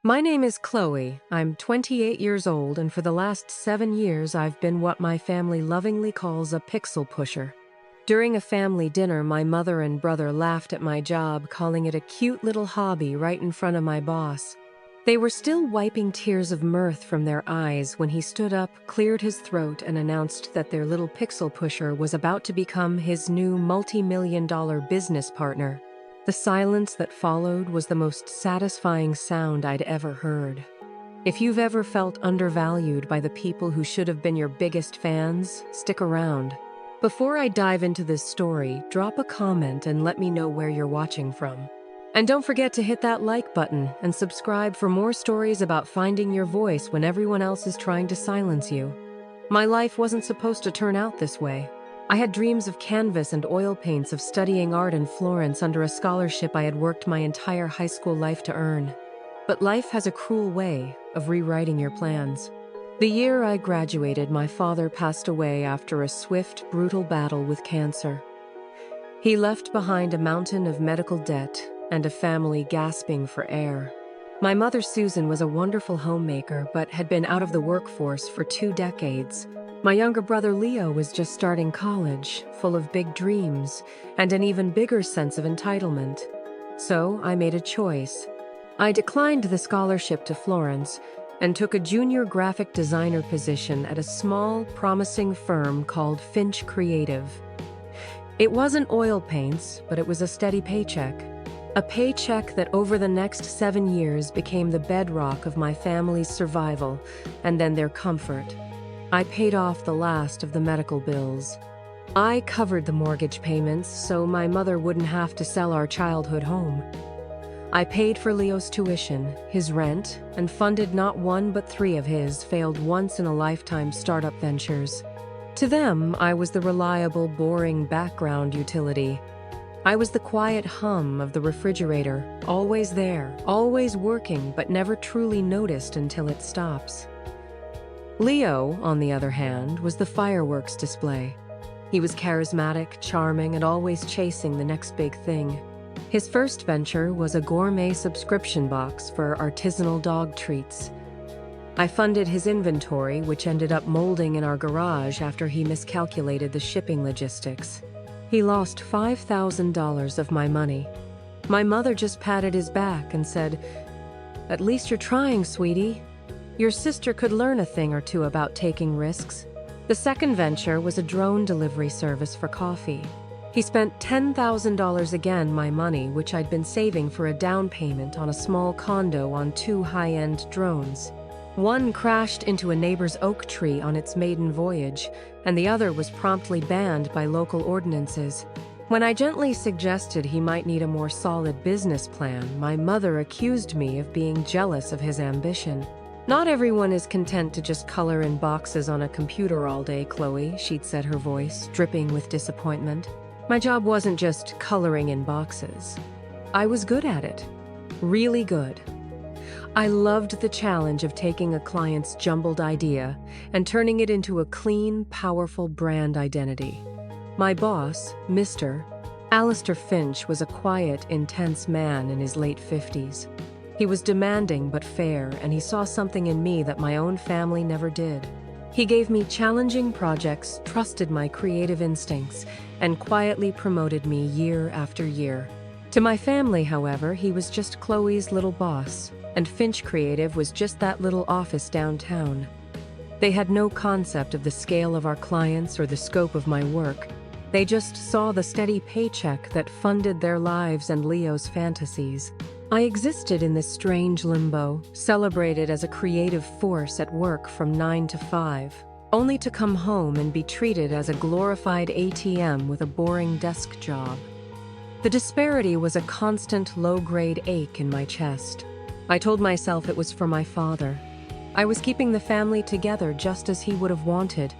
My name is Chloe. I'm 28 years old, and for the last 7 years, I've been what my family lovingly calls a pixel pusher. During a family dinner, my mother and brother laughed at my job, calling it a cute little hobby right in front of my boss. They were still wiping tears of mirth from their eyes when he stood up, cleared his throat, and announced that their little pixel pusher was about to become his new multi-million-dollar business partner. The silence that followed was the most satisfying sound I'd ever heard. If you've ever felt undervalued by the people who should have been your biggest fans, stick around. Before I dive into this story, drop a comment and let me know where you're watching from. And don't forget to hit that like button and subscribe for more stories about finding your voice when everyone else is trying to silence you. My life wasn't supposed to turn out this way. I had dreams of canvas and oil paints, of studying art in Florence under a scholarship I had worked my entire high school life to earn. But life has a cruel way of rewriting your plans. The year I graduated, my father passed away after a swift, brutal battle with cancer. He left behind a mountain of medical debt and a family gasping for air. My mother, Susan, was a wonderful homemaker, but had been out of the workforce for 2 decades. My younger brother Leo was just starting college, full of big dreams and an even bigger sense of entitlement. So I made a choice. I declined the scholarship to Florence and took a junior graphic designer position at a small, promising firm called Finch Creative. It wasn't oil paints, but it was a steady paycheck. A paycheck that over the next 7 years became the bedrock of my family's survival and then their comfort. I paid off the last of the medical bills. I covered the mortgage payments so my mother wouldn't have to sell our childhood home. I paid for Leo's tuition, his rent, and funded not 1 but 3 of his failed once-in-a-lifetime startup ventures. To them, I was the reliable, boring background utility. I was the quiet hum of the refrigerator, always there, always working, but never truly noticed until it stops. Leo, on the other hand, was the fireworks display. He was charismatic, charming, and always chasing the next big thing. His first venture was a gourmet subscription box for artisanal dog treats. I funded his inventory, which ended up molding in our garage after he miscalculated the shipping logistics. He lost $5,000 of my money. My mother just patted his back and said, "At least you're trying, sweetie. Your sister could learn a thing or two about taking risks." The second venture was a drone delivery service for coffee. He spent $10,000 again, my money, which I'd been saving for a down payment on a small condo, on 2 high-end drones. One crashed into a neighbor's oak tree on its maiden voyage, and the other was promptly banned by local ordinances. When I gently suggested he might need a more solid business plan, my mother accused me of being jealous of his ambition. "Not everyone is content to just color in boxes on a computer all day, Chloe," she'd said, her voice dripping with disappointment. My job wasn't just coloring in boxes. I was good at it. Really good. I loved the challenge of taking a client's jumbled idea and turning it into a clean, powerful brand identity. My boss, Mr. Alistair Finch, was a quiet, intense man in his late 50s. He was demanding but fair, and he saw something in me that my own family never did. He gave me challenging projects, trusted my creative instincts, and quietly promoted me year after year. To my family, however, he was just Chloe's little boss, and Finch Creative was just that little office downtown. They had no concept of the scale of our clients or the scope of my work. They just saw the steady paycheck that funded their lives and Leo's fantasies. I existed in this strange limbo, celebrated as a creative force at work from 9 to 5, only to come home and be treated as a glorified ATM with a boring desk job. The disparity was a constant low-grade ache in my chest. I told myself it was for my father. I was keeping the family together just as he would have wanted.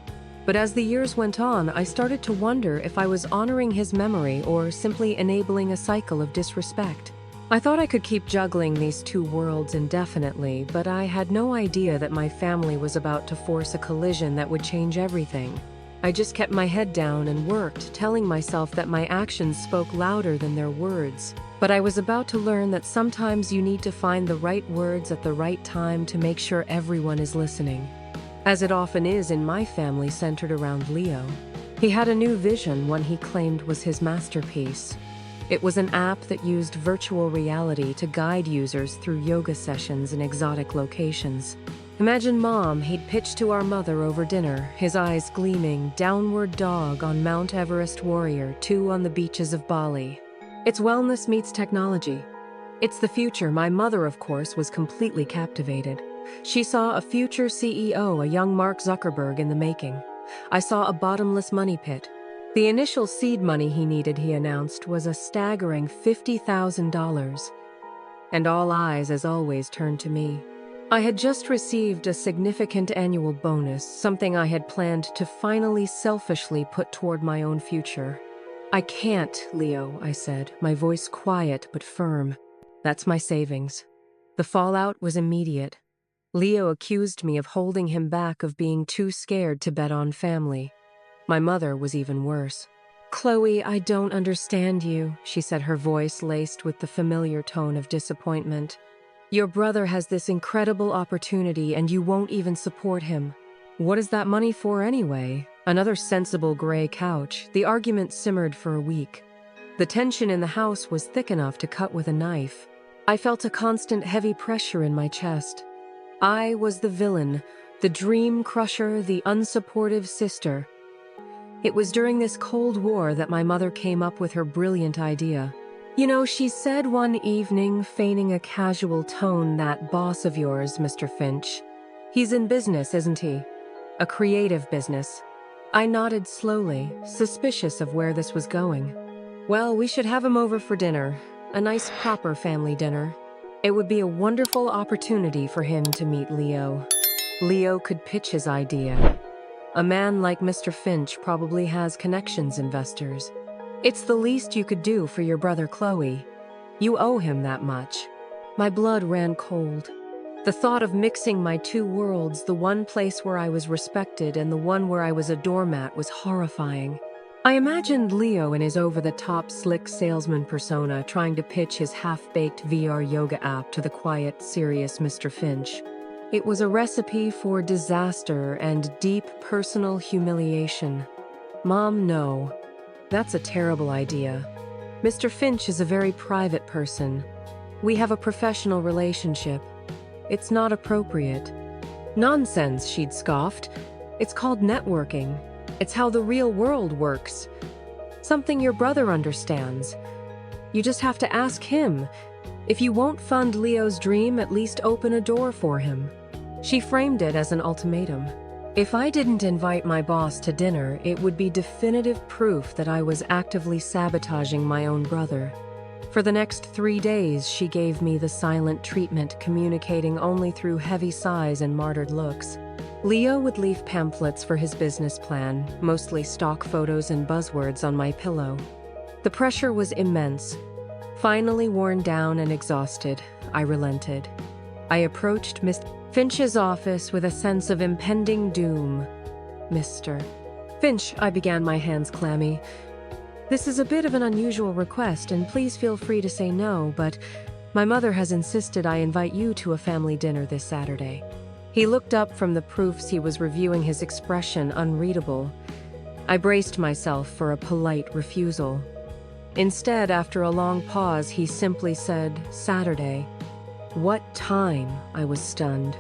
But as the years went on, I started to wonder if I was honoring his memory or simply enabling a cycle of disrespect. I thought I could keep juggling these 2 worlds indefinitely, but I had no idea that my family was about to force a collision that would change everything. I just kept my head down and worked, telling myself that my actions spoke louder than their words. But I was about to learn that sometimes you need to find the right words at the right time to make sure everyone is listening. As it often is in my family centered around Leo. He had a new vision, one he claimed was his masterpiece. It was an app that used virtual reality to guide users through yoga sessions in exotic locations. Imagine Mom, he'd pitched to our mother over dinner, his eyes gleaming, downward dog on Mount Everest warrior, 2 on the beaches of Bali. It's wellness meets technology. It's the future. My mother, of course, was completely captivated. She saw a future CEO, a young Mark Zuckerberg in the making. I saw a bottomless money pit. The initial seed money he needed, he announced, was a staggering $50,000. And all eyes, as always, turned to me. I had just received a significant annual bonus, something I had planned to finally selfishly put toward my own future. "I can't, Leo," I said, my voice quiet but firm. "That's my savings." The fallout was immediate. Leo accused me of holding him back, of being too scared to bet on family. My mother was even worse. "Chloe, I don't understand you," she said, her voice laced with the familiar tone of disappointment. "Your brother has this incredible opportunity and you won't even support him. What is that money for anyway?" Another sensible gray couch. The argument simmered for a week. The tension in the house was thick enough to cut with a knife. I felt a constant heavy pressure in my chest. I was the villain, the dream crusher, the unsupportive sister. It was during this Cold War that my mother came up with her brilliant idea. "You know," she said one evening, feigning a casual tone, "that boss of yours, Mr. Finch. He's in business, isn't he? A creative business." I nodded slowly, suspicious of where this was going. "Well, we should have him over for dinner. A nice proper family dinner. It would be a wonderful opportunity for him to meet Leo. Leo could pitch his idea. A man like Mr. Finch probably has connections, investors. It's the least you could do for your brother Chloe. You owe him that much." My blood ran cold. The thought of mixing my two worlds, the one place where I was respected and the one where I was a doormat, was horrifying. I imagined Leo in his over-the-top slick salesman persona trying to pitch his half-baked VR yoga app to the quiet, serious Mr. Finch. It was a recipe for disaster and deep personal humiliation. "Mom, no. That's a terrible idea. Mr. Finch is a very private person. We have a professional relationship. It's not appropriate." "Nonsense," she'd scoffed. "It's called networking. It's how the real world works. Something your brother understands. You just have to ask him. If you won't fund Leo's dream, at least open a door for him." She framed it as an ultimatum. If I didn't invite my boss to dinner, it would be definitive proof that I was actively sabotaging my own brother. For the next 3 days, she gave me the silent treatment, communicating only through heavy sighs and martyred looks. Leo would leave pamphlets for his business plan, mostly stock photos and buzzwords, on my pillow. The pressure was immense. Finally worn down and exhausted, I relented. I approached Miss Finch's office with a sense of impending doom. "Mr. Finch," I began, my hands clammy. "This is a bit of an unusual request, and please feel free to say no, but my mother has insisted I invite you to a family dinner this Saturday." He looked up from the proofs he was reviewing, his expression unreadable. I braced myself for a polite refusal. Instead, after a long pause, he simply said, "Saturday." "What time?" I was stunned.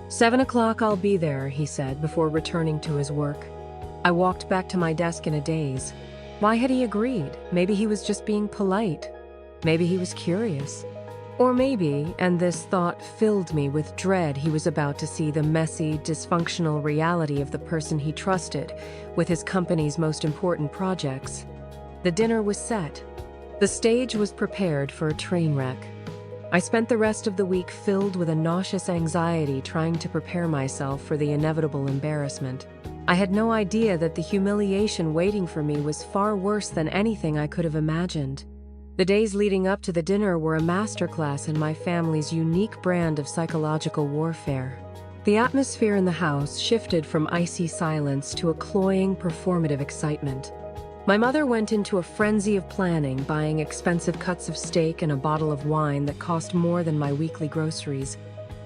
"7 o'clock, I'll be there," he said, before returning to his work. I walked back to my desk in a daze. Why had he agreed? Maybe he was just being polite. Maybe he was curious. Or maybe, and this thought filled me with dread, he was about to see the messy, dysfunctional reality of the person he trusted with his company's most important projects. The dinner was set. The stage was prepared for a train wreck. I spent the rest of the week filled with a nauseous anxiety, trying to prepare myself for the inevitable embarrassment. I had no idea that the humiliation waiting for me was far worse than anything I could have imagined. The days leading up to the dinner were a masterclass in my family's unique brand of psychological warfare. The atmosphere in the house shifted from icy silence to a cloying, performative excitement. My mother went into a frenzy of planning, buying expensive cuts of steak and a bottle of wine that cost more than my weekly groceries.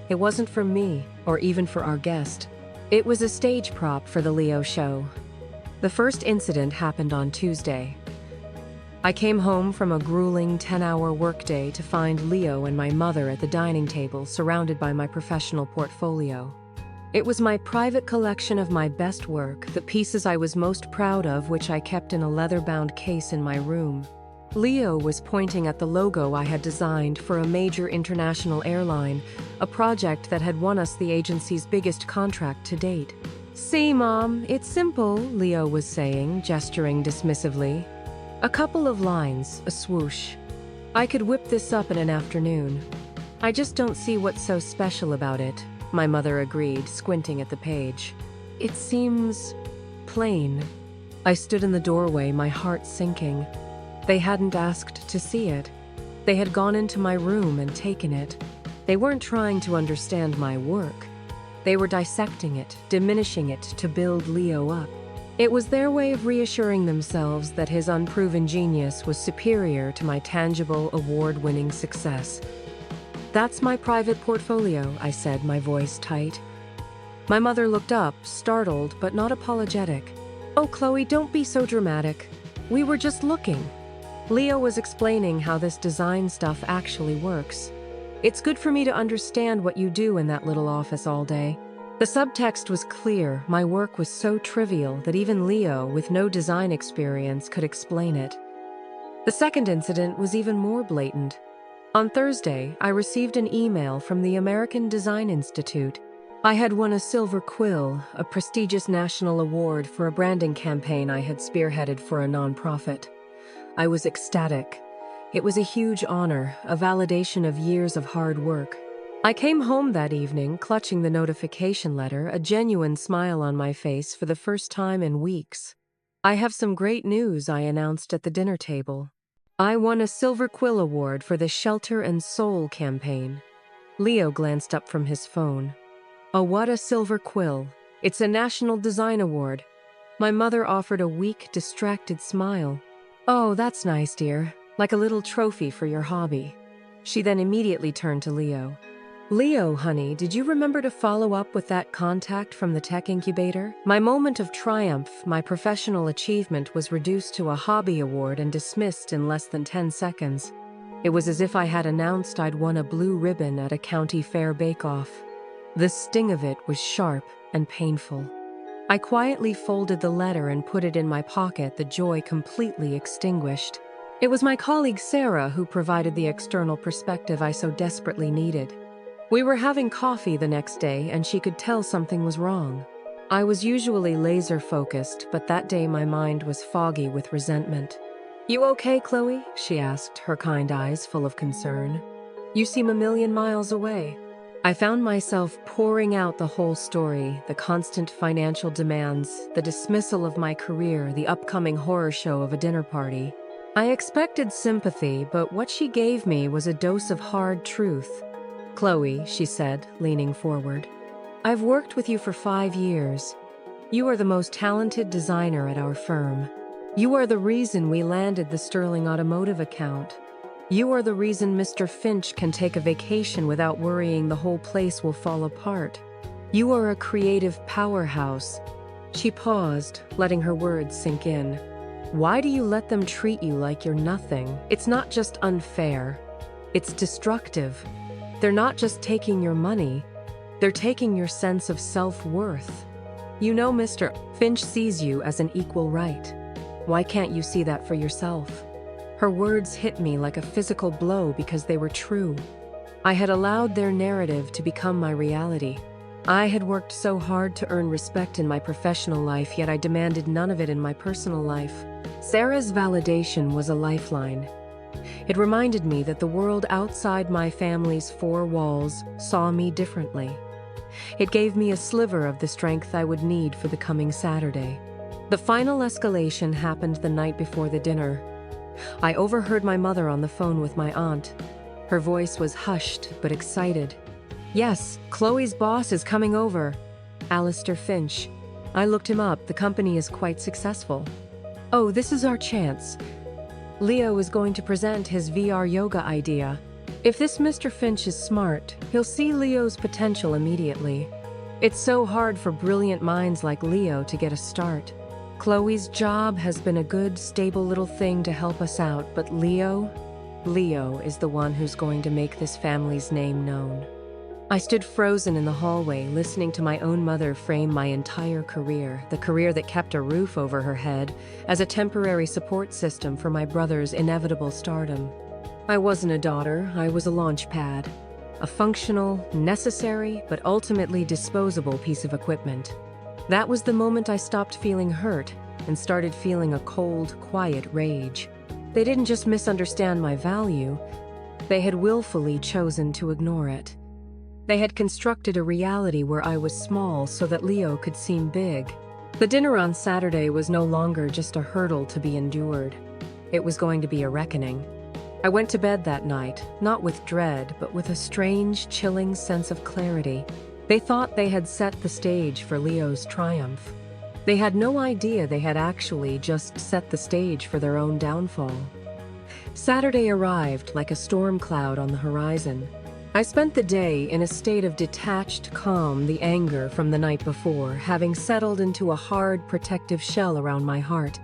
It wasn't for me, or even for our guest. It was a stage prop for the Leo show. The first incident happened on Tuesday. I came home from a grueling 10-hour workday to find Leo and my mother at the dining table, surrounded by my professional portfolio. It was my private collection of my best work, the pieces I was most proud of, which I kept in a leather-bound case in my room. Leo was pointing at the logo I had designed for a major international airline, a project that had won us the agency's biggest contract to date. "See, Mom, it's simple," Leo was saying, gesturing dismissively. "A couple of lines, a swoosh. I could whip this up in an afternoon." "I just don't see what's so special about it," my mother agreed, squinting at the page. "It seems plain." I stood in the doorway, my heart sinking. They hadn't asked to see it. They had gone into my room and taken it. They weren't trying to understand my work. They were dissecting it, diminishing it to build Leo up. It was their way of reassuring themselves that his unproven genius was superior to my tangible, award-winning success. "That's my private portfolio," I said, my voice tight. My mother looked up, startled but not apologetic. "Oh, Chloe, don't be so dramatic. We were just looking." Leo was explaining how this design stuff actually works. "It's good for me to understand what you do in that little office all day." The subtext was clear. My work was so trivial that even Leo, with no design experience, could explain it. The second incident was even more blatant. On Thursday, I received an email from the American Design Institute. I had won a Silver Quill, a prestigious national award for a branding campaign I had spearheaded for a nonprofit. I was ecstatic. It was a huge honor, a validation of years of hard work. I came home that evening, clutching the notification letter, a genuine smile on my face for the first time in weeks. "I have some great news," I announced at the dinner table. "I won a Silver Quill Award for the Shelter and Soul campaign." Leo glanced up from his phone. "Oh, what a Silver Quill. It's a national design award." My mother offered a weak, distracted smile. "Oh, that's nice, dear. Like a little trophy for your hobby." She then immediately turned to Leo. "Leo, honey, did you remember to follow up with that contact from the tech incubator?" My moment of triumph, my professional achievement, was reduced to a hobby award and dismissed in less than 10 seconds. It was as if I had announced I'd won a blue ribbon at a county fair bake-off. The sting of it was sharp and painful. I quietly folded the letter and put it in my pocket, the joy completely extinguished. It was my colleague Sarah who provided the external perspective I so desperately needed. We were having coffee the next day, and she could tell something was wrong. I was usually laser-focused, but that day my mind was foggy with resentment. "You okay, Chloe?" she asked, her kind eyes full of concern. "You seem a million miles away." I found myself pouring out the whole story, the constant financial demands, the dismissal of my career, the upcoming horror show of a dinner party. I expected sympathy, but what she gave me was a dose of hard truth. "Chloe," she said, leaning forward, "I've worked with you for 5 years. You are the most talented designer at our firm. You are the reason we landed the Sterling Automotive account. You are the reason Mr. Finch can take a vacation without worrying the whole place will fall apart. You are a creative powerhouse." She paused, letting her words sink in. "Why do you let them treat you like you're nothing? It's not just unfair. It's destructive. They're not just taking your money, they're taking your sense of self-worth. You know, Mr. Finch sees you as an equal right. Why can't you see that for yourself?" Her words hit me like a physical blow because they were true. I had allowed their narrative to become my reality. I had worked so hard to earn respect in my professional life, yet I demanded none of it in my personal life. Sarah's validation was a lifeline. It reminded me that the world outside my family's 4 walls saw me differently. It gave me a sliver of the strength I would need for the coming Saturday. The final escalation happened the night before the dinner. I overheard my mother on the phone with my aunt. Her voice was hushed but excited. "Yes, Chloe's boss is coming over. Alistair Finch. I looked him up. The company is quite successful." Oh, this is our chance. Leo is going to present his VR yoga idea. If this Mr. Finch is smart, he'll see Leo's potential immediately. It's so hard for brilliant minds like Leo to get a start. Chloe's job has been a good, stable little thing to help us out, but Leo is the one who's going to make this family's name known. I stood frozen in the hallway, listening to my own mother frame my entire career, the career that kept a roof over her head, as a temporary support system for my brother's inevitable stardom. I wasn't a daughter, I was a launch pad. A functional, necessary, but ultimately disposable piece of equipment. That was the moment I stopped feeling hurt and started feeling a cold, quiet rage. They didn't just misunderstand my value, they had willfully chosen to ignore it. They had constructed a reality where I was small so that Leo could seem big. The dinner on Saturday was no longer just a hurdle to be endured. It was going to be a reckoning. I went to bed that night, not with dread, but with a strange, chilling sense of clarity. They thought they had set the stage for Leo's triumph. They had no idea they had actually just set the stage for their own downfall. Saturday arrived like a storm cloud on the horizon. I spent the day in a state of detached calm, the anger from the night before, having settled into a hard, protective shell around my heart.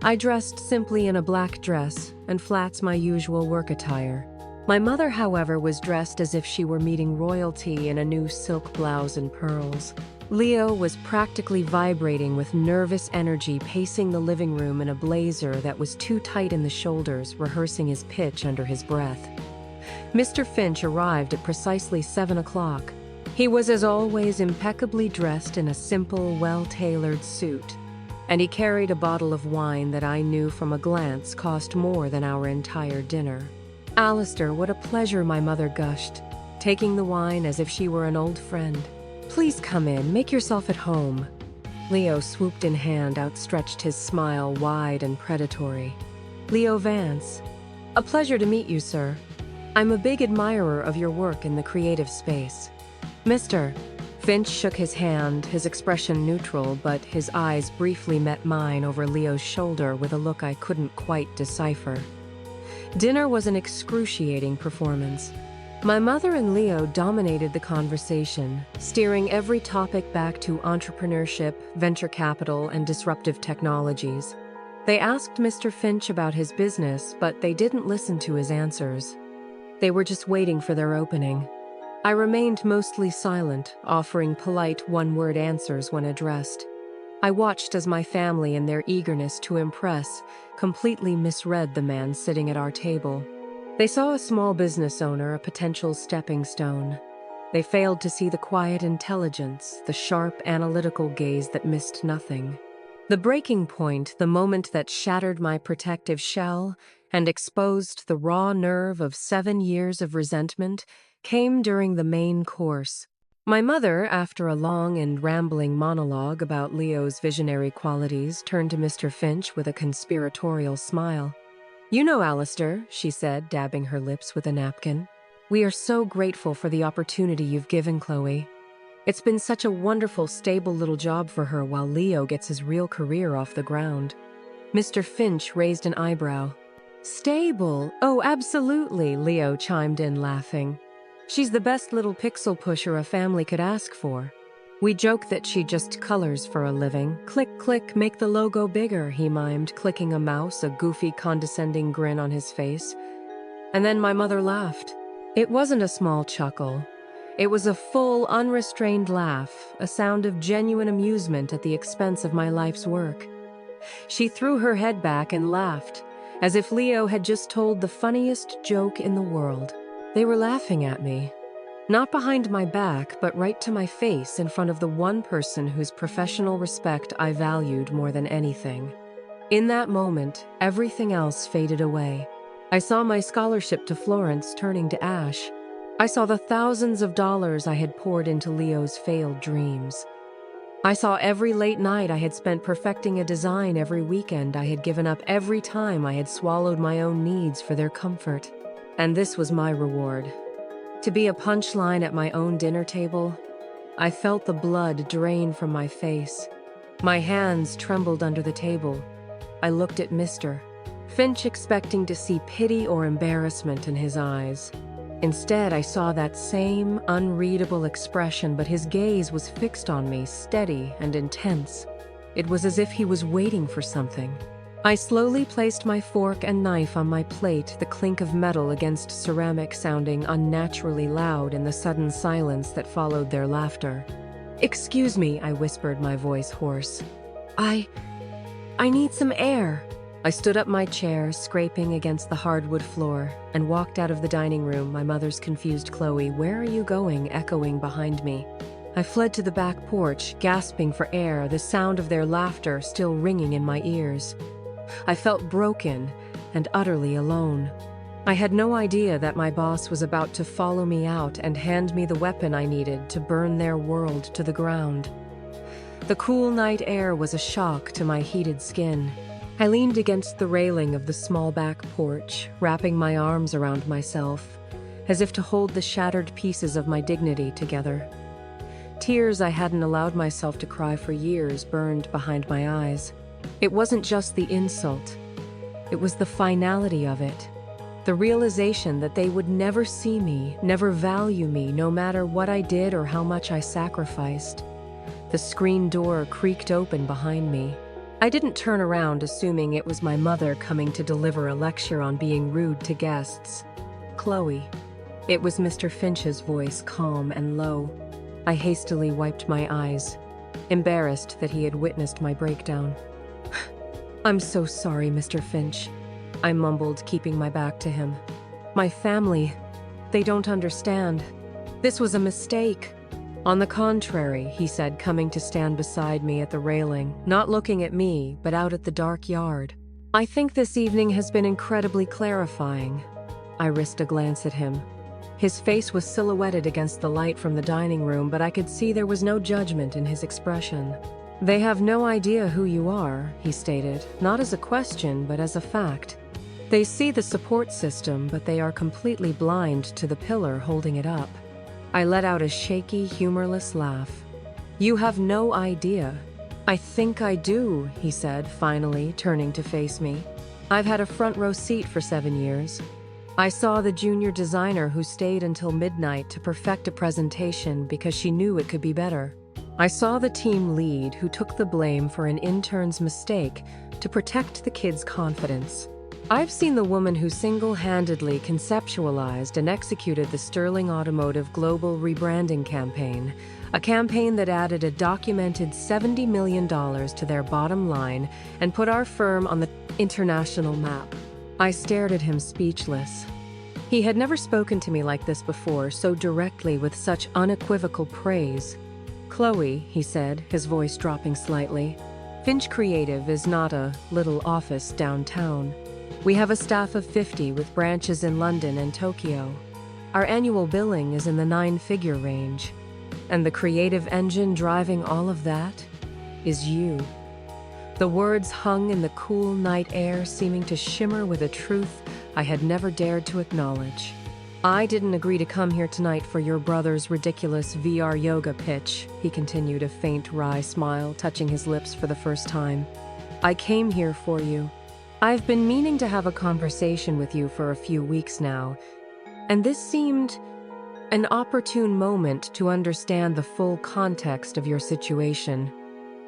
I dressed simply in a black dress and flats my usual work attire. My mother, however, was dressed as if she were meeting royalty in a new silk blouse and pearls. Leo was practically vibrating with nervous energy, pacing the living room in a blazer that was too tight in the shoulders, rehearsing his pitch under his breath. Mr. Finch arrived at precisely 7 o'clock. He was, as always, impeccably dressed in a simple, well-tailored suit, and he carried a bottle of wine that I knew from a glance cost more than our entire dinner. "Alistair, what a pleasure," my mother gushed, taking the wine as if she were an old friend. "Please come in, make yourself at home." Leo, swooped in hand, outstretched his smile wide and predatory. "Leo Vance. A pleasure to meet you, sir. I'm a big admirer of your work in the creative space." "Mr." Finch shook his hand, his expression neutral, but his eyes briefly met mine over Leo's shoulder with a look I couldn't quite decipher. Dinner was an excruciating performance. My mother and Leo dominated the conversation, steering every topic back to entrepreneurship, venture capital, and disruptive technologies. They asked Mr. Finch about his business, but they didn't listen to his answers. They were just waiting for their opening. I remained mostly silent, offering polite one-word answers when addressed. I watched as my family, in their eagerness to impress, completely misread the man sitting at our table. They saw a small business owner, a potential stepping stone. They failed to see the quiet intelligence, the sharp, analytical gaze that missed nothing. The breaking point, the moment that shattered my protective shell and exposed the raw nerve of 7 years of resentment, came during the main course. My mother, after a long and rambling monologue about Leo's visionary qualities, turned to Mr. Finch with a conspiratorial smile. "You know, Alistair," she said, dabbing her lips with a napkin, "we are so grateful for the opportunity you've given Chloe. It's been such a wonderful, stable little job for her while Leo gets his real career off the ground." Mr. Finch raised an eyebrow. "Stable? Oh, absolutely," Leo chimed in, laughing. "She's the best little pixel pusher a family could ask for. We joke that she just colors for a living. Click, click, make the logo bigger," he mimed, clicking a mouse, a goofy, condescending grin on his face. And then my mother laughed. It wasn't a small chuckle. It was a full, unrestrained laugh, a sound of genuine amusement at the expense of my life's work. She threw her head back and laughed, as if Leo had just told the funniest joke in the world. They were laughing at me. Not behind my back, but right to my face in front of the one person whose professional respect I valued more than anything. In that moment, everything else faded away. I saw my scholarship to Florence turning to ash. I saw the thousands of dollars I had poured into Leo's failed dreams. I saw every late night I had spent perfecting a design, every weekend I had given up, every time I had swallowed my own needs for their comfort. And this was my reward. To be a punchline at my own dinner table. I felt the blood drain from my face. My hands trembled under the table. I looked at Mr. Finch, expecting to see pity or embarrassment in his eyes. Instead, I saw that same unreadable expression, but his gaze was fixed on me, steady and intense. It was as if he was waiting for something. I slowly placed my fork and knife on my plate, the clink of metal against ceramic sounding unnaturally loud in the sudden silence that followed their laughter. "Excuse me," I whispered, my voice hoarse. I need some air." I stood up my chair, scraping against the hardwood floor, and walked out of the dining room, my mother's confused "Chloe, where are you going?" echoing behind me. I fled to the back porch, gasping for air, the sound of their laughter still ringing in my ears. I felt broken and utterly alone. I had no idea that my boss was about to follow me out and hand me the weapon I needed to burn their world to the ground. The cool night air was a shock to my heated skin. I leaned against the railing of the small back porch, wrapping my arms around myself, as if to hold the shattered pieces of my dignity together. Tears I hadn't allowed myself to cry for years burned behind my eyes. It wasn't just the insult. It was the finality of it. The realization that they would never see me, never value me, no matter what I did or how much I sacrificed. The screen door creaked open behind me. I didn't turn around, assuming it was my mother coming to deliver a lecture on being rude to guests. "Chloe." It was Mr. Finch's voice, calm and low. I hastily wiped my eyes, embarrassed that he had witnessed my breakdown. "I'm so sorry, Mr. Finch," I mumbled, keeping my back to him. "My family, they don't understand. This was a mistake." "On the contrary," he said, coming to stand beside me at the railing, not looking at me, but out at the dark yard. "I think this evening has been incredibly clarifying." I risked a glance at him. His face was silhouetted against the light from the dining room, but I could see there was no judgment in his expression. "They have no idea who you are," he stated, not as a question, but as a fact. "They see the support system, but they are completely blind to the pillar holding it up." I let out a shaky, humorless laugh. "You have no idea." "I think I do," he said, finally turning to face me. "I've had a front row seat for 7 years. I saw the junior designer who stayed until midnight to perfect a presentation because she knew it could be better. I saw the team lead who took the blame for an intern's mistake to protect the kid's confidence. I've seen the woman who single-handedly conceptualized and executed the Sterling Automotive global rebranding campaign, a campaign that added a documented $70 million to their bottom line and put our firm on the international map. I stared at him, speechless. He had never spoken to me like this before, so directly, with such unequivocal praise. "Chloe," he said, his voice dropping slightly, "Finch Creative is not a little office downtown. We have a staff of 50 with branches in London and Tokyo. Our annual billing is in the 9-figure range. And the creative engine driving all of that is you." The words hung in the cool night air, seeming to shimmer with a truth I had never dared to acknowledge. "I didn't agree to come here tonight for your brother's ridiculous VR yoga pitch," he continued, a faint, wry smile touching his lips for the first time. "I came here for you. I've been meaning to have a conversation with you for a few weeks now, and this seemed an opportune moment to understand the full context of your situation."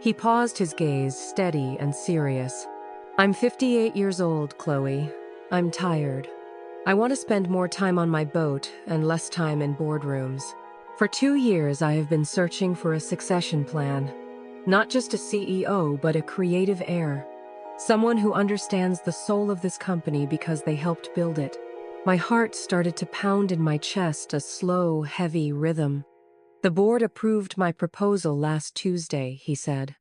He paused, his gaze steady and serious. "I'm 58 years old, Chloe. I'm tired. I want to spend more time on my boat and less time in boardrooms. For 2 years, I have been searching for a succession plan. Not just a CEO, but a creative heir. Someone who understands the soul of this company because they helped build it." My heart started to pound in my chest, a slow, heavy rhythm. "The board approved my proposal last Tuesday," he said.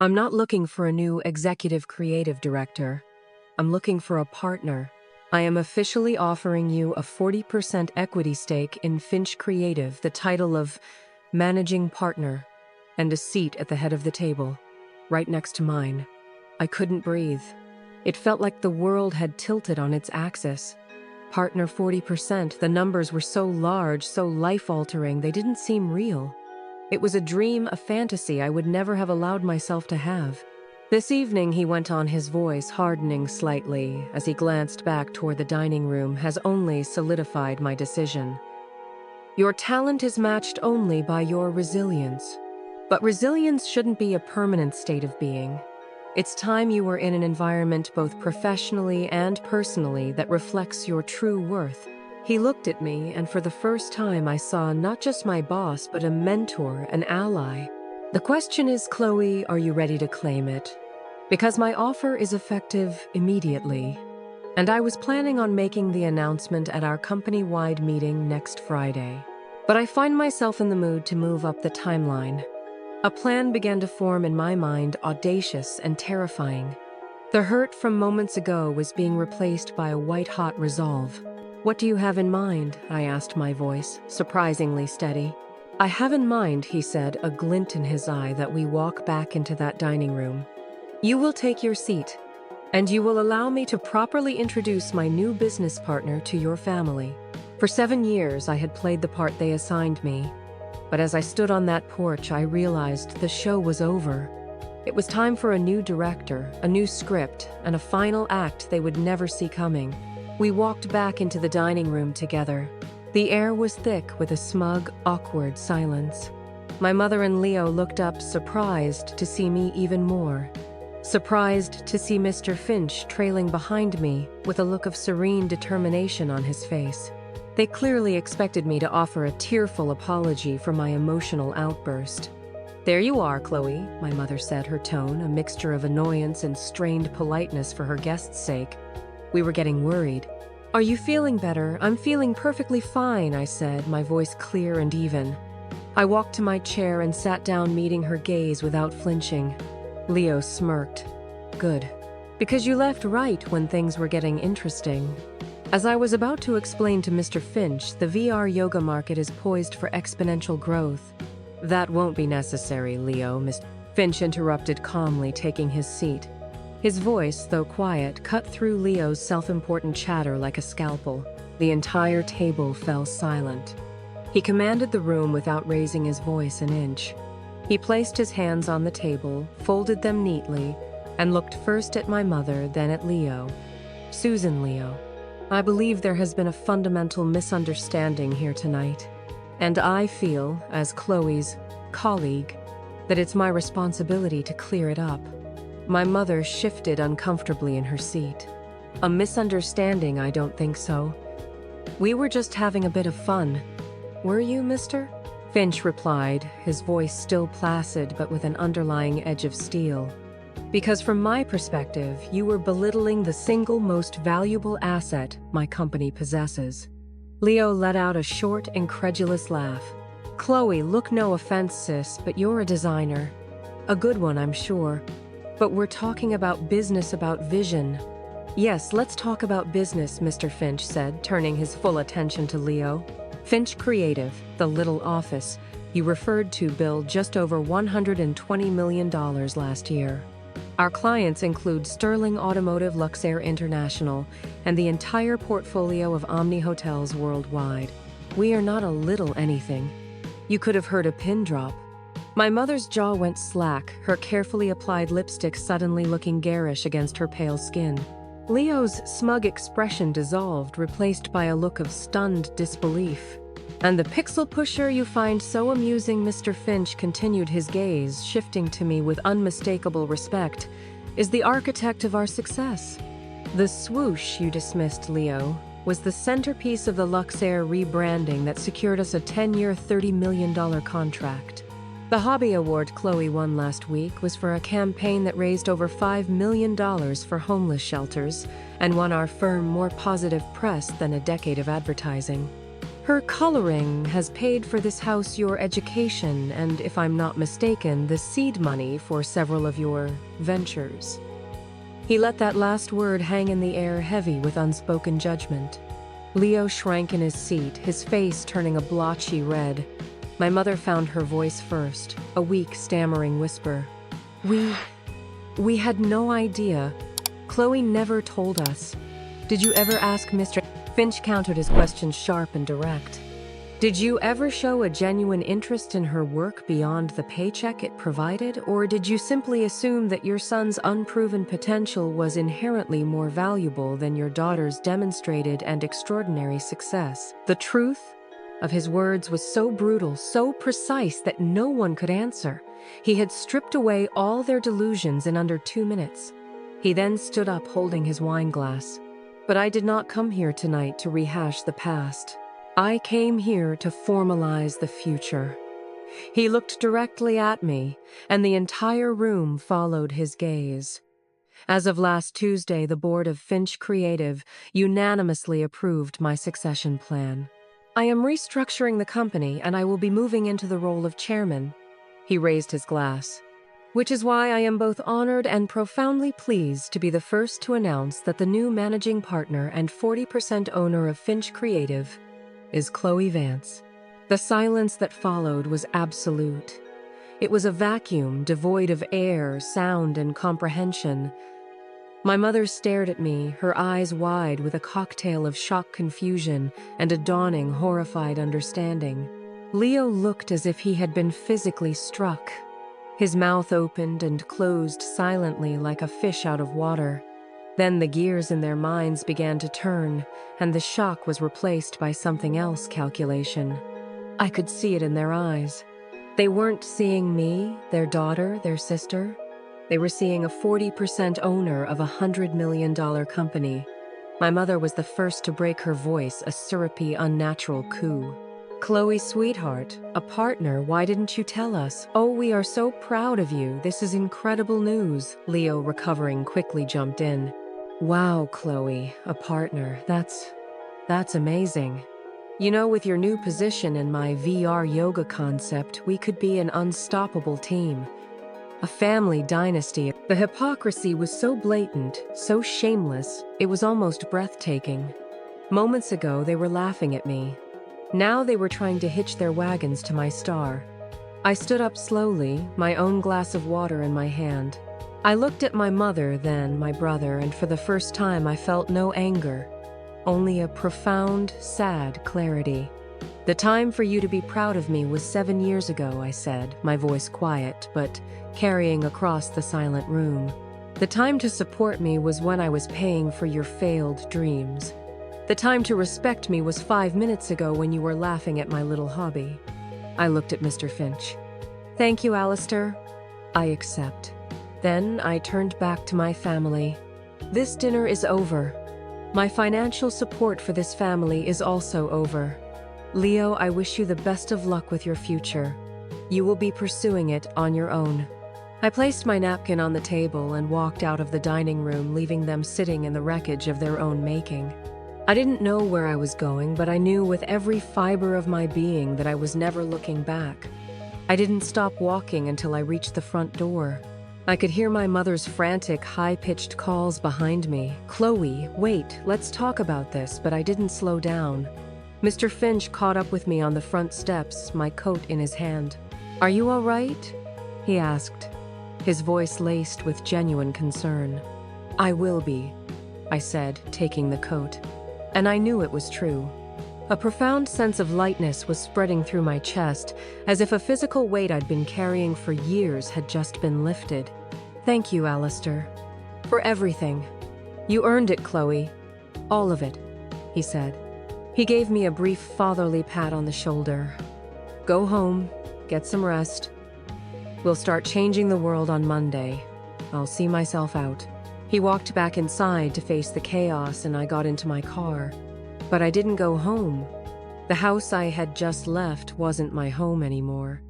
"I'm not looking for a new executive creative director. I'm looking for a partner. I am officially offering you a 40% equity stake in Finch Creative, the title of managing partner, and a seat at the head of the table, right next to mine." I couldn't breathe. It felt like the world had tilted on its axis. Partner 40%, the numbers were so large, so life-altering, they didn't seem real. It was a dream, a fantasy I would never have allowed myself to have. This evening, he went on, his voice hardening slightly as he glanced back toward the dining room, has only solidified my decision. Your talent is matched only by your resilience. But resilience shouldn't be a permanent state of being. It's time you were in an environment both professionally and personally that reflects your true worth. He looked at me, and for the first time I saw not just my boss, but a mentor, an ally. The question is, Chloe, are you ready to claim it? Because my offer is effective immediately, and I was planning on making the announcement at our company-wide meeting next Friday. But I find myself in the mood to move up the timeline. A plan began to form in my mind, audacious and terrifying. The hurt from moments ago was being replaced by a white-hot resolve. What do you have in mind? I asked, my voice surprisingly steady. I have in mind, he said, a glint in his eye, that we walk back into that dining room. You will take your seat, and you will allow me to properly introduce my new business partner to your family. For 7 years, I had played the part they assigned me. But as I stood on that porch, I realized the show was over. It was time for a new director, a new script, and a final act they would never see coming. We walked back into the dining room together. The air was thick with a smug, awkward silence. My mother and Leo looked up, surprised to see me even more. Surprised to see Mr. Finch trailing behind me with a look of serene determination on his face. They clearly expected me to offer a tearful apology for my emotional outburst. There you are, Chloe, my mother said, her tone a mixture of annoyance and strained politeness for her guest's sake. We were getting worried. Are you feeling better? I'm feeling perfectly fine, I said, my voice clear and even. I walked to my chair and sat down, meeting her gaze without flinching. Leo smirked. Good. Because you left right when things were getting interesting. As I was about to explain to Mr. Finch, the VR yoga market is poised for exponential growth. That won't be necessary, Leo, Mr. Finch interrupted calmly, taking his seat. His voice, though quiet, cut through Leo's self-important chatter like a scalpel. The entire table fell silent. He commanded the room without raising his voice an inch. He placed his hands on the table, folded them neatly, and looked first at my mother, then at Leo. Susan, Leo, I believe there has been a fundamental misunderstanding here tonight. And I feel, as Chloe's colleague, that it's my responsibility to clear it up. My mother shifted uncomfortably in her seat. A misunderstanding? I don't think so. We were just having a bit of fun. Were you, Mr. Finch replied, his voice still placid but with an underlying edge of steel. Because from my perspective, you were belittling the single most valuable asset my company possesses. Leo let out a short, incredulous laugh. Chloe, look, no offense, sis, but you're a designer. A good one, I'm sure. But we're talking about business, about vision. Yes, let's talk about business, Mr. Finch said, turning his full attention to Leo. Finch Creative, the little office you referred to, billed just over $120 million last year. Our clients include Sterling Automotive, Luxair International, and the entire portfolio of Omni hotels worldwide. We are not a little anything. You could have heard a pin drop. My mother's jaw went slack, her carefully applied lipstick suddenly looking garish against her pale skin. Leo's smug expression dissolved, replaced by a look of stunned disbelief. And the pixel pusher you find so amusing, Mr. Finch continued, his gaze shifting to me with unmistakable respect, is the architect of our success. The swoosh you dismissed, Leo, was the centerpiece of the Luxair rebranding that secured us a 10-year, $30 million contract. The Hobby Award Chloe won last week was for a campaign that raised over $5 million for homeless shelters and won our firm more positive press than a decade of advertising. Her coloring has paid for this house your education and, if I'm not mistaken, the seed money for several of your ventures. He let that last word hang in the air, heavy with unspoken judgment. Leo shrank in his seat, his face turning a blotchy red. My mother found her voice first, a weak, stammering whisper. We had no idea. Chloe never told us. Did you ever ask Mr. Finch countered his question sharp and direct. Did you ever show a genuine interest in her work beyond the paycheck it provided, or did you simply assume that your son's unproven potential was inherently more valuable than your daughter's demonstrated and extraordinary success? The truth of his words was so brutal, so precise that no one could answer. He had stripped away all their delusions in under 2 minutes. He then stood up holding his wine glass. But I did not come here tonight to rehash the past. I came here to formalize the future. He looked directly at me, and the entire room followed his gaze. As of last Tuesday, the board of Finch Creative unanimously approved my succession plan. I am restructuring the company, and I will be moving into the role of chairman. He raised his glass. Which is why I am both honored and profoundly pleased to be the first to announce that the new managing partner and 40% owner of Finch Creative is Chloe Vance. The silence that followed was absolute. It was a vacuum devoid of air, sound, and comprehension. My mother stared at me, her eyes wide with a cocktail of shocked confusion and a dawning, horrified understanding. Leo looked as if he had been physically struck. His mouth opened and closed silently like a fish out of water. Then the gears in their minds began to turn, and the shock was replaced by something else calculation. I could see it in their eyes. They weren't seeing me, their daughter, their sister. They were seeing a 40% owner of a $100 million company. My mother was the first to break her voice, a syrupy, unnatural coo. Chloe, sweetheart, a partner, why didn't you tell us? Oh, we are so proud of you. This is incredible news. Leo, recovering quickly, jumped in. Wow, Chloe, a partner. That's amazing. You know, with your new position and my VR yoga concept, we could be an unstoppable team. A family dynasty. The hypocrisy was so blatant, so shameless, it was almost breathtaking. Moments ago, they were laughing at me. Now they were trying to hitch their wagons to my star. I stood up slowly, my own glass of water in my hand. I looked at my mother, then my brother, and for the first time I felt no anger, only a profound, sad clarity. The time for you to be proud of me was 7 years ago, I said, my voice quiet, but carrying across the silent room. The time to support me was when I was paying for your failed dreams. The time to respect me was 5 minutes ago when you were laughing at my little hobby. I looked at Mr. Finch. Thank you, Alistair. I accept. Then I turned back to my family. This dinner is over. My financial support for this family is also over. Leo, I wish you the best of luck with your future. You will be pursuing it on your own. I placed my napkin on the table and walked out of the dining room, leaving them sitting in the wreckage of their own making. I didn't know where I was going, but I knew with every fiber of my being that I was never looking back. I didn't stop walking until I reached the front door. I could hear my mother's frantic, high-pitched calls behind me. Chloe, wait, let's talk about this, but I didn't slow down. Mr. Finch caught up with me on the front steps, my coat in his hand. Are you all right? He asked, his voice laced with genuine concern. I will be, I said, taking the coat. And I knew it was true. A profound sense of lightness was spreading through my chest, as if a physical weight I'd been carrying for years had just been lifted. Thank you, Alistair. For everything. You earned it, Chloe. All of it, he said. He gave me a brief fatherly pat on the shoulder. Go home, get some rest. We'll start changing the world on Monday. I'll see myself out. He walked back inside to face the chaos, and I got into my car. But I didn't go home. The house I had just left wasn't my home anymore.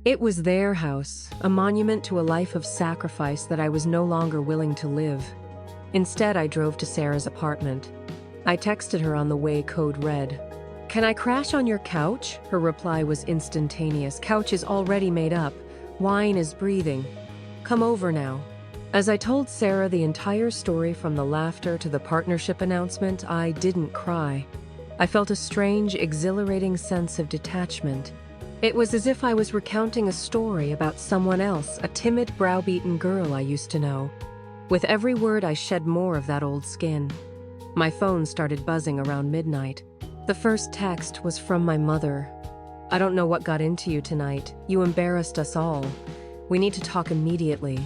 It was their house, a monument to a life of sacrifice that I was no longer willing to live. Instead, I drove to Sarah's apartment. I texted her on the way, code red. Can I crash on your couch? Her reply was instantaneous. Couch is already made up. Wine is breathing. Come over now. As I told Sarah the entire story from the laughter to the partnership announcement, I didn't cry. I felt a strange, exhilarating sense of detachment. It was as if I was recounting a story about someone else, a timid, browbeaten girl I used to know. With every word, I shed more of that old skin. My phone started buzzing around midnight. The first text was from my mother, I don't know what got into you tonight. You embarrassed us all. We need to talk immediately."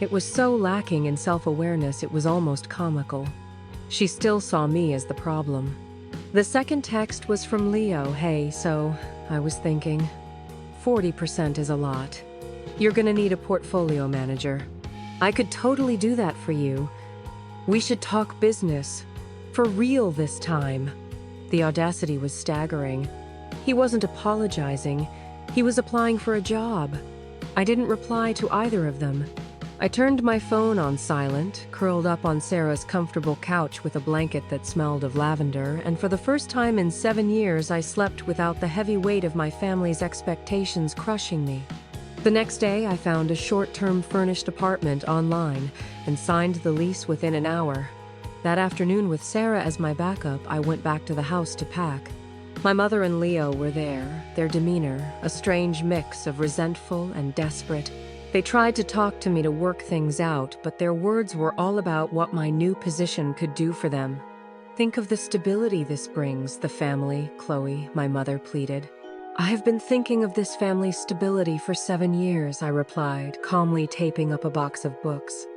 It was so lacking in self-awareness it was almost comical. She still saw me as the problem. The second text was from Leo. "Hey, so, I was thinking, 40% is a lot. You're gonna need a portfolio manager. I could totally do that for you. We should talk business. For real this time." The audacity was staggering. He wasn't apologizing. He was applying for a job. I didn't reply to either of them. I turned my phone on silent, curled up on Sarah's comfortable couch with a blanket that smelled of lavender, and for the first time in 7 years, I slept without the heavy weight of my family's expectations crushing me. The next day, I found a short-term furnished apartment online and signed the lease within an hour. That afternoon, with Sarah as my backup, I went back to the house to pack. My mother and Leo were there, their demeanor, a strange mix of resentful and desperate. They tried to talk to me to work things out, but their words were all about what my new position could do for them. "Think of the stability this brings, the family, Chloe," my mother pleaded. "I have been thinking of this family's stability for 7 years," I replied, calmly taping up a box of books.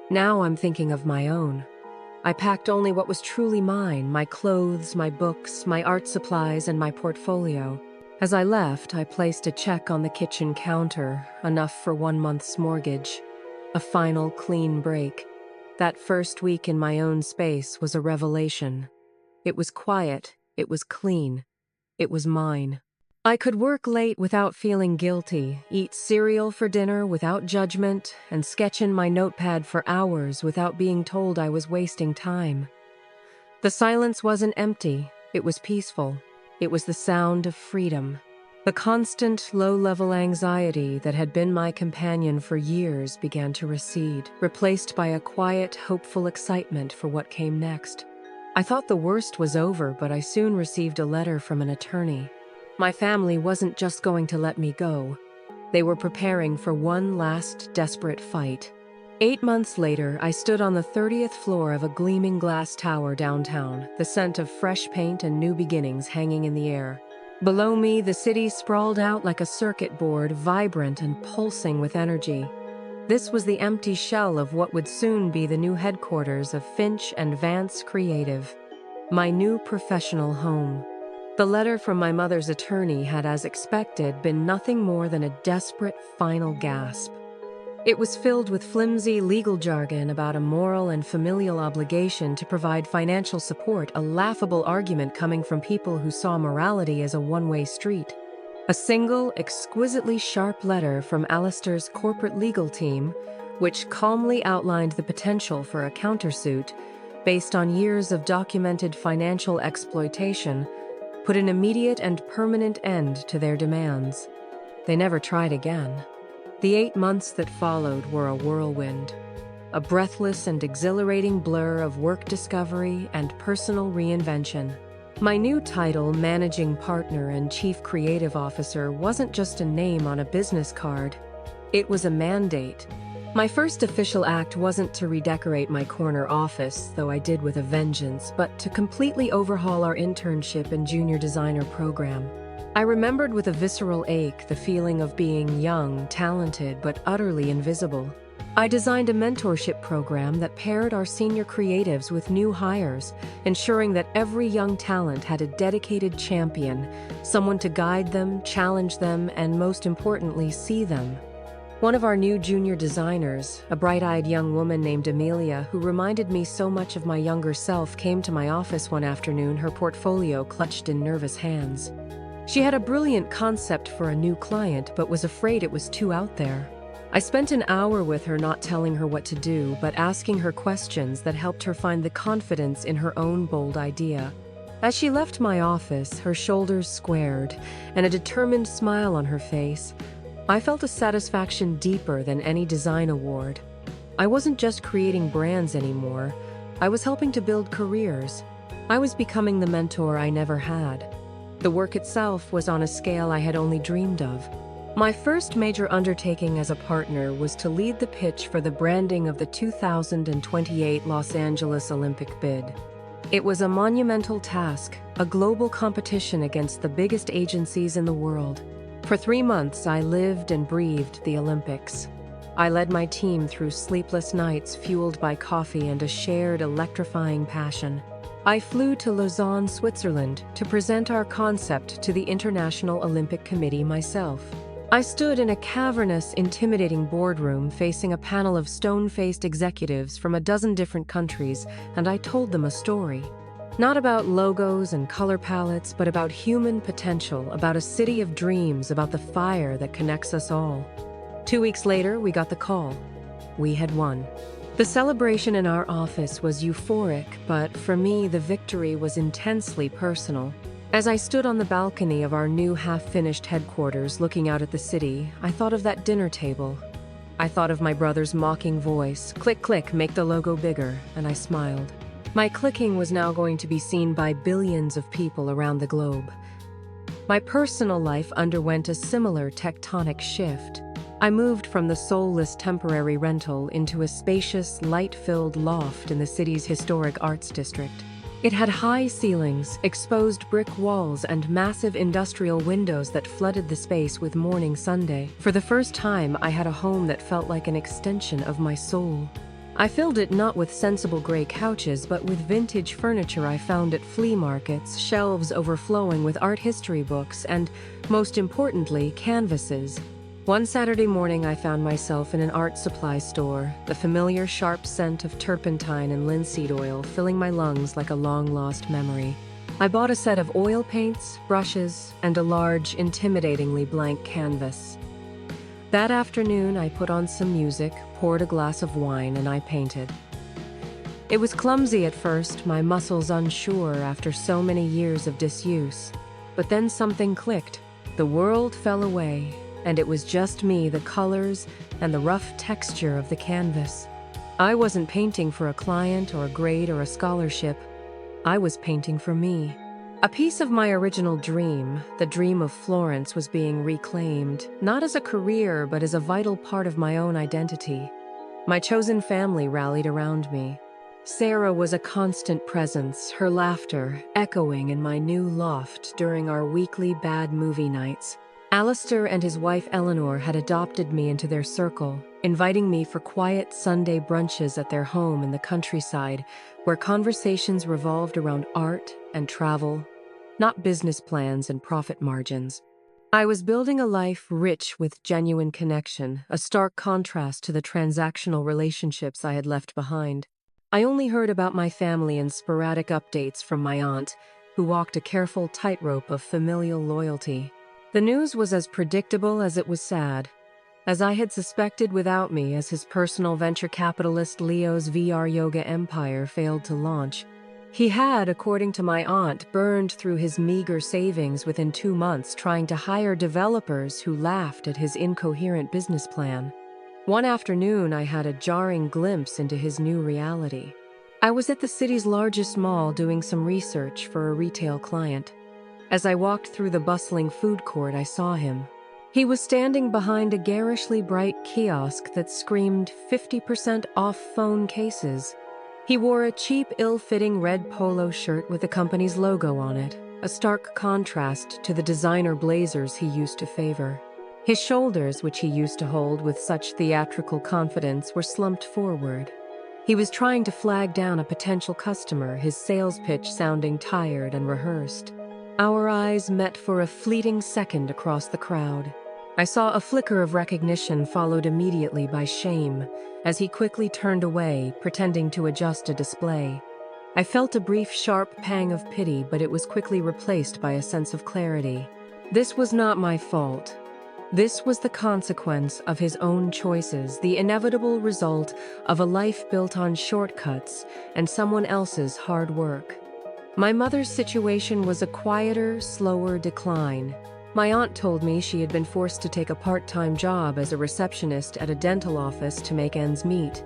"Now I'm thinking of my own." I packed only what was truly mine, my clothes, my books, my art supplies, and my portfolio. As I left, I placed a check on the kitchen counter, enough for 1 month's mortgage. A final clean break. That first week in my own space was a revelation. It was quiet, it was clean, it was mine. I could work late without feeling guilty, eat cereal for dinner without judgment, and sketch in my notepad for hours without being told I was wasting time. The silence wasn't empty, it was peaceful. It was the sound of freedom. The constant, low-level anxiety that had been my companion for years began to recede, replaced by a quiet, hopeful excitement for what came next. I thought the worst was over, but I soon received a letter from an attorney. My family wasn't just going to let me go. They were preparing for one last, desperate fight. 8 months later, I stood on the 30th floor of a gleaming glass tower downtown, the scent of fresh paint and new beginnings hanging in the air. Below me, the city sprawled out like a circuit board, vibrant and pulsing with energy. This was the empty shell of what would soon be the new headquarters of Finch and Vance Creative, my new professional home. The letter from my mother's attorney had, as expected, been nothing more than a desperate final gasp. It was filled with flimsy legal jargon about a moral and familial obligation to provide financial support, a laughable argument coming from people who saw morality as a one-way street. A single, exquisitely sharp letter from Alistair's corporate legal team, which calmly outlined the potential for a countersuit based on years of documented financial exploitation, put an immediate and permanent end to their demands. They never tried again. The 8 months that followed were a whirlwind, a breathless and exhilarating blur of work discovery and personal reinvention. My new title, Managing Partner and Chief Creative Officer, wasn't just a name on a business card. It was a mandate. My first official act wasn't to redecorate my corner office, though I did with a vengeance, but to completely overhaul our internship and junior designer program. I remembered with a visceral ache the feeling of being young, talented, but utterly invisible. I designed a mentorship program that paired our senior creatives with new hires, ensuring that every young talent had a dedicated champion, someone to guide them, challenge them, and most importantly, see them. One of our new junior designers, a bright-eyed young woman named Amelia, who reminded me so much of my younger self, came to my office one afternoon, her portfolio clutched in nervous hands. She had a brilliant concept for a new client, but was afraid it was too out there. I spent an hour with her, not telling her what to do, but asking her questions that helped her find the confidence in her own bold idea. As she left my office, her shoulders squared and a determined smile on her face, I felt a satisfaction deeper than any design award. I wasn't just creating brands anymore. I was helping to build careers. I was becoming the mentor I never had. The work itself was on a scale I had only dreamed of. My first major undertaking as a partner was to lead the pitch for the branding of the 2028 Los Angeles Olympic bid. It was a monumental task, a global competition against the biggest agencies in the world. For 3 months, I lived and breathed the Olympics. I led my team through sleepless nights fueled by coffee and a shared electrifying passion. I flew to Lausanne, Switzerland, to present our concept to the International Olympic Committee myself. I stood in a cavernous, intimidating boardroom facing a panel of stone-faced executives from a dozen different countries, and I told them a story. Not about logos and color palettes, but about human potential, about a city of dreams, about the fire that connects us all. 2 weeks later, we got the call. We had won. The celebration in our office was euphoric, but for me, the victory was intensely personal. As I stood on the balcony of our new half-finished headquarters looking out at the city, I thought of that dinner table. I thought of my brother's mocking voice, "Click, click, make the logo bigger," and I smiled. My clicking was now going to be seen by billions of people around the globe. My personal life underwent a similar tectonic shift. I moved from the soulless temporary rental into a spacious, light-filled loft in the city's historic arts district. It had high ceilings, exposed brick walls, and massive industrial windows that flooded the space with morning sunday. For the first time, I had a home that felt like an extension of my soul. I filled it not with sensible gray couches, but with vintage furniture I found at flea markets, shelves overflowing with art history books, and, most importantly, canvases. One Saturday morning, I found myself in an art supply store, the familiar sharp scent of turpentine and linseed oil filling my lungs like a long-lost memory. I bought a set of oil paints, brushes, and a large, intimidatingly blank canvas. That afternoon, I put on some music, poured a glass of wine, and I painted. It was clumsy at first, my muscles unsure after so many years of disuse. But then something clicked. The world fell away, and it was just me, the colors, and the rough texture of the canvas. I wasn't painting for a client or a grade or a scholarship. I was painting for me. A piece of my original dream, the dream of Florence, was being reclaimed, not as a career, but as a vital part of my own identity. My chosen family rallied around me. Sarah was a constant presence, her laughter echoing in my new loft during our weekly bad movie nights. Alistair and his wife Eleanor had adopted me into their circle, inviting me for quiet Sunday brunches at their home in the countryside, where conversations revolved around art and travel, not business plans and profit margins. I was building a life rich with genuine connection, a stark contrast to the transactional relationships I had left behind. I only heard about my family in sporadic updates from my aunt, who walked a careful tightrope of familial loyalty. The news was as predictable as it was sad. As I had suspected without me, as his personal venture capitalist Leo's VR yoga empire failed to launch. He had, according to my aunt, burned through his meager savings within 2 months trying to hire developers who laughed at his incoherent business plan. One afternoon, I had a jarring glimpse into his new reality. I was at the city's largest mall doing some research for a retail client. As I walked through the bustling food court, I saw him. He was standing behind a garishly bright kiosk that screamed 50% off phone cases. He wore a cheap, ill-fitting red polo shirt with the company's logo on it, a stark contrast to the designer blazers he used to favor. His shoulders, which he used to hold with such theatrical confidence, were slumped forward. He was trying to flag down a potential customer, his sales pitch sounding tired and rehearsed. Our eyes met for a fleeting second across the crowd. I saw a flicker of recognition followed immediately by shame as he quickly turned away, pretending to adjust a display. I felt a brief, sharp pang of pity, but it was quickly replaced by a sense of clarity. This was not my fault. This was the consequence of his own choices, the inevitable result of a life built on shortcuts and someone else's hard work. My mother's situation was a quieter, slower decline. My aunt told me she had been forced to take a part-time job as a receptionist at a dental office to make ends meet.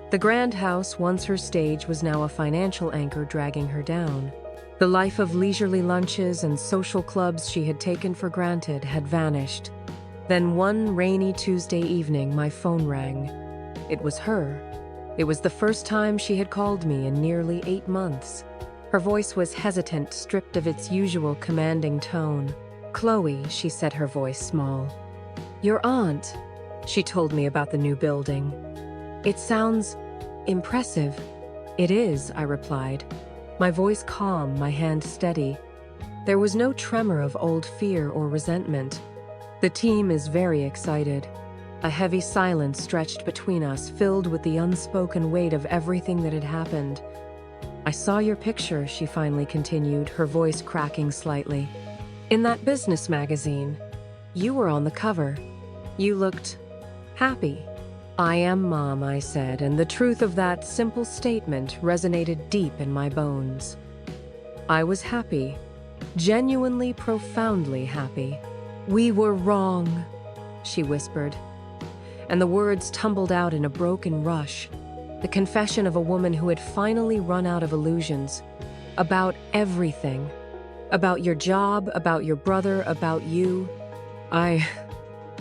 The grand house, once her stage, was now a financial anchor dragging her down. The life of leisurely lunches and social clubs she had taken for granted had vanished. Then one rainy Tuesday evening, my phone rang. It was her. It was the first time she had called me in nearly 8 months. Her voice was hesitant, stripped of its usual commanding tone. "Chloe," she said, her voice small. "Your aunt." She told me about the new building. "It sounds impressive." "It is," I replied, my voice calm, my hand steady. There was no tremor of old fear or resentment. "The team is very excited." A heavy silence stretched between us, filled with the unspoken weight of everything that had happened. "I saw your picture," she finally continued, her voice cracking slightly. "In that business magazine. You were on the cover. You looked happy." "I am Mom," I said, and the truth of that simple statement resonated deep in my bones. I was happy, genuinely, profoundly happy. "We were wrong," she whispered, and the words tumbled out in a broken rush. The confession of a woman who had finally run out of illusions. About everything. About your job, about your brother, about you. I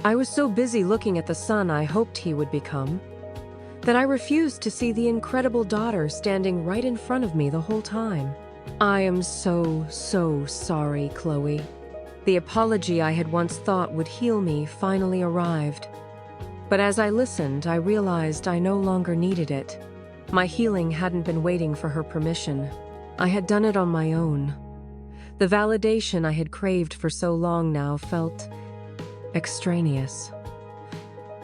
was so busy looking at the son I hoped he would become, that I refused to see the incredible daughter standing right in front of me the whole time. "I am so sorry, Chloe." The apology I had once thought would heal me finally arrived. But as I listened, I realized I no longer needed it. My healing hadn't been waiting for her permission. I had done it on my own. The validation I had craved for so long now felt extraneous.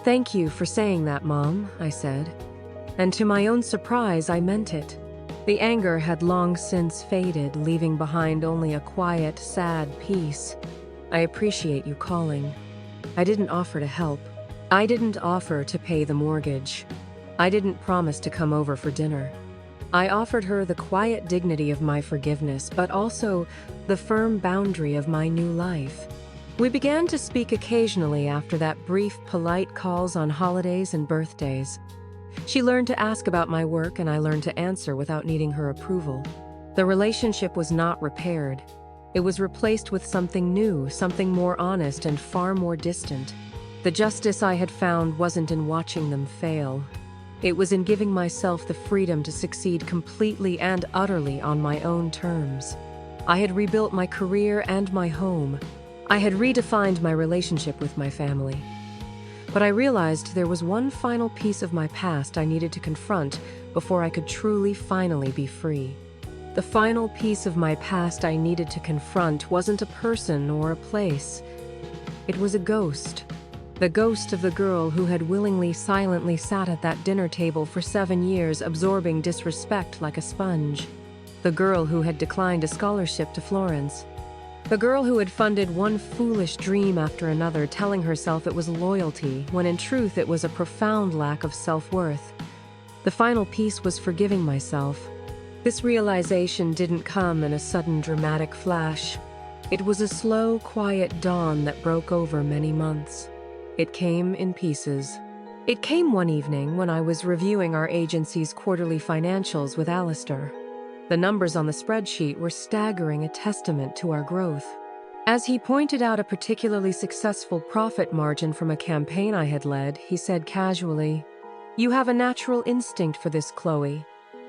"Thank you for saying that, Mom," I said. And to my own surprise, I meant it. The anger had long since faded, leaving behind only a quiet, sad peace. "I appreciate you calling. I didn't offer to help. I didn't offer to pay the mortgage. I didn't promise to come over for dinner. I offered her the quiet dignity of my forgiveness, but also the firm boundary of my new life." We began to speak occasionally after that brief, polite calls on holidays and birthdays. She learned to ask about my work, and I learned to answer without needing her approval. The relationship was not repaired. It was replaced with something new, something more honest and far more distant. The justice I had found wasn't in watching them fail. It was in giving myself the freedom to succeed completely and utterly on my own terms. I had rebuilt my career and my home. I had redefined my relationship with my family. But I realized there was one final piece of my past I needed to confront before I could truly, finally be free. The final piece of my past I needed to confront wasn't a person or a place. It was a ghost. The ghost of the girl who had willingly, silently sat at that dinner table for 7 years, absorbing disrespect like a sponge. The girl who had declined a scholarship to Florence. The girl who had funded one foolish dream after another, telling herself it was loyalty, when in truth it was a profound lack of self-worth. The final piece was forgiving myself. This realization didn't come in a sudden dramatic flash. It was a slow, quiet dawn that broke over many months. It came in pieces. It came one evening when I was reviewing our agency's quarterly financials with Alistair. The numbers on the spreadsheet were staggering, a testament to our growth. As he pointed out a particularly successful profit margin from a campaign I had led, he said casually, "You have a natural instinct for this, Chloe.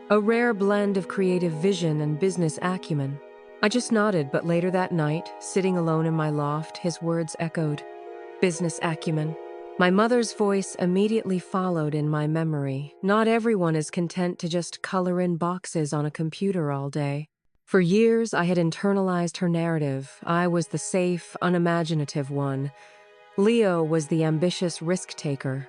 A rare blend of creative vision and business acumen." I just nodded, but later that night, sitting alone in my loft, his words echoed. Business acumen. My mother's voice immediately followed in my memory. Not everyone is content to just color in boxes on a computer all day. For years, I had internalized her narrative. I was the safe, unimaginative one. Leo was the ambitious risk-taker.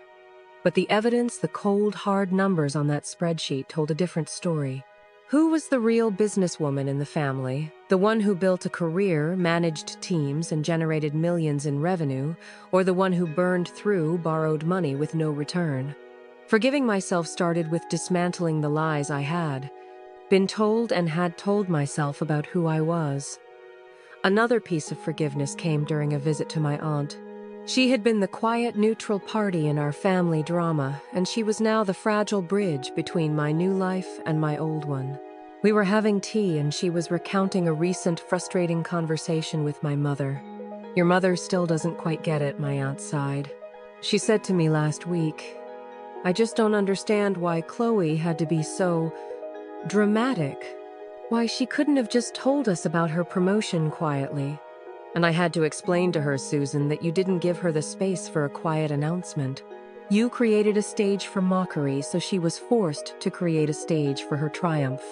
But the evidence, the cold, hard numbers on that spreadsheet told a different story. Who was the real businesswoman in the family? The one who built a career, managed teams, and generated millions in revenue, or the one who burned through borrowed money with no return? Forgiving myself started with dismantling the lies I had been told and had told myself about who I was. Another piece of forgiveness came during a visit to my aunt. She had been the quiet, neutral party in our family drama, and she was now the fragile bridge between my new life and my old one. We were having tea, and she was recounting a recent frustrating conversation with my mother. "Your mother still doesn't quite get it," my aunt sighed. "She said to me last week, 'I just don't understand why Chloe had to be so dramatic.' Why, she couldn't have just told us about her promotion quietly. And I had to explain to her, Susan, that you didn't give her the space for a quiet announcement. You created a stage for mockery, so she was forced to create a stage for her triumph.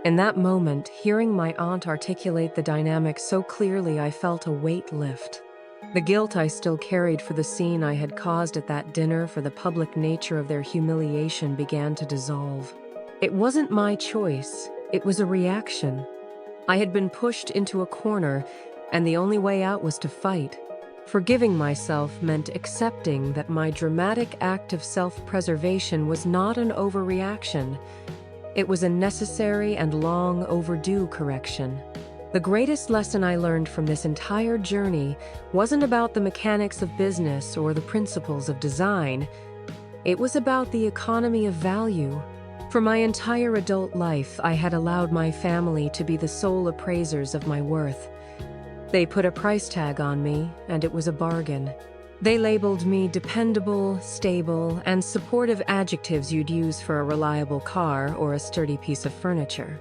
In that moment, hearing my aunt articulate the dynamic so clearly, I felt a weight lift. The guilt I still carried for the scene I had caused at that dinner, for the public nature of their humiliation, began to dissolve. It wasn't my choice, it was a reaction. I had been pushed into a corner, and the only way out was to fight. Forgiving myself meant accepting that my dramatic act of self-preservation was not an overreaction. It was a necessary and long overdue correction. The greatest lesson I learned from this entire journey wasn't about the mechanics of business or the principles of design. It was about the economy of value. For my entire adult life, I had allowed my family to be the sole appraisers of my worth. They put a price tag on me, and it was a bargain. They labeled me dependable, stable, and supportive, adjectives you'd use for a reliable car or a sturdy piece of furniture.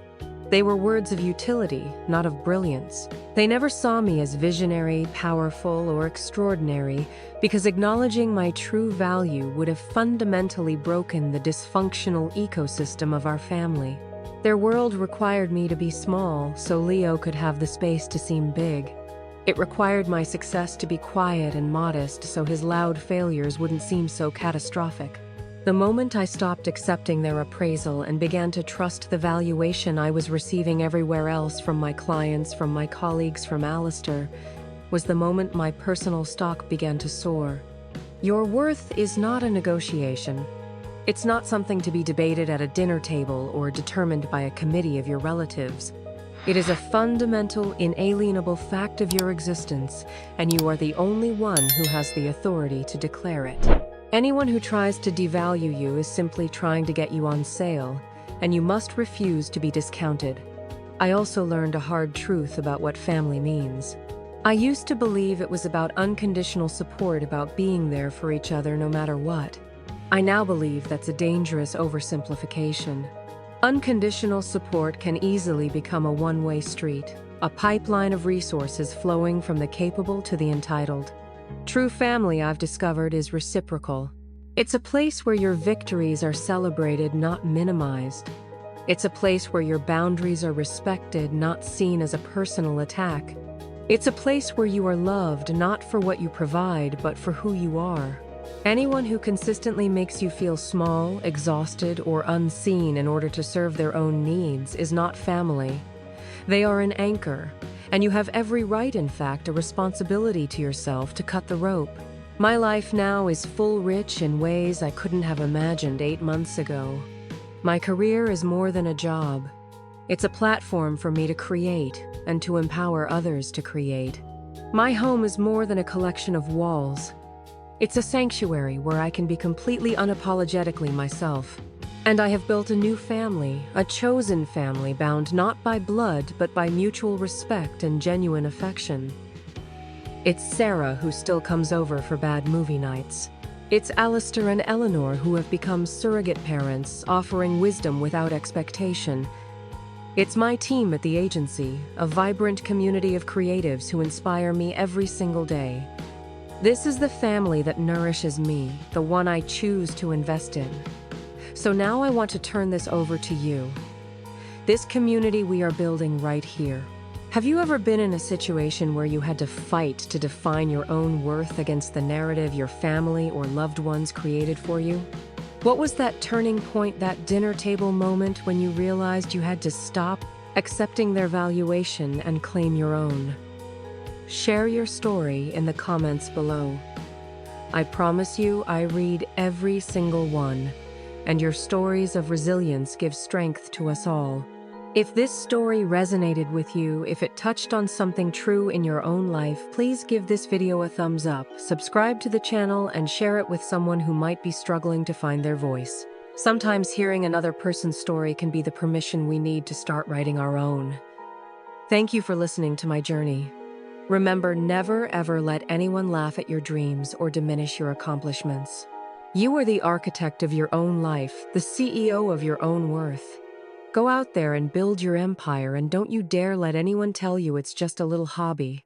They were words of utility, not of brilliance. They never saw me as visionary, powerful, or extraordinary, because acknowledging my true value would have fundamentally broken the dysfunctional ecosystem of our family. Their world required me to be small so Leo could have the space to seem big. It required my success to be quiet and modest so his loud failures wouldn't seem so catastrophic. The moment I stopped accepting their appraisal and began to trust the valuation I was receiving everywhere else, from my clients, from my colleagues, from Alistair, was the moment my personal stock began to soar. Your worth is not a negotiation. It's not something to be debated at a dinner table or determined by a committee of your relatives. It is a fundamental, inalienable fact of your existence, and you are the only one who has the authority to declare it. Anyone who tries to devalue you is simply trying to get you on sale, and you must refuse to be discounted. I also learned a hard truth about what family means. I used to believe it was about unconditional support, about being there for each other no matter what. I now believe that's a dangerous oversimplification. Unconditional support can easily become a one-way street, a pipeline of resources flowing from the capable to the entitled. True family, I've discovered, is reciprocal. It's a place where your victories are celebrated, not minimized. It's a place where your boundaries are respected, not seen as a personal attack. It's a place where you are loved, not for what you provide, but for who you are. Anyone who consistently makes you feel small, exhausted, or unseen in order to serve their own needs is not family. They are an anchor, and you have every right, in fact, a responsibility to yourself to cut the rope. My life now is full, rich in ways I couldn't have imagined 8 months ago. My career is more than a job. It's a platform for me to create and to empower others to create. My home is more than a collection of walls. It's a sanctuary where I can be completely unapologetically myself. And I have built a new family, a chosen family bound not by blood but by mutual respect and genuine affection. It's Sarah who still comes over for bad movie nights. It's Alistair and Eleanor who have become surrogate parents, offering wisdom without expectation. It's my team at the agency, a vibrant community of creatives who inspire me every single day. This is the family that nourishes me, the one I choose to invest in. So now I want to turn this over to you. This community we are building right here. Have you ever been in a situation where you had to fight to define your own worth against the narrative your family or loved ones created for you? What was that turning point, that dinner table moment when you realized you had to stop accepting their valuation and claim your own? Share your story in the comments below. I promise you, I read every single one, and your stories of resilience give strength to us all. If this story resonated with you, if it touched on something true in your own life, please give this video a thumbs up, subscribe to the channel, and share it with someone who might be struggling to find their voice. Sometimes hearing another person's story can be the permission we need to start writing our own. Thank you for listening to my journey. Remember, never ever let anyone laugh at your dreams or diminish your accomplishments. You are the architect of your own life, the CEO of your own worth. Go out there and build your empire, and don't you dare let anyone tell you it's just a little hobby.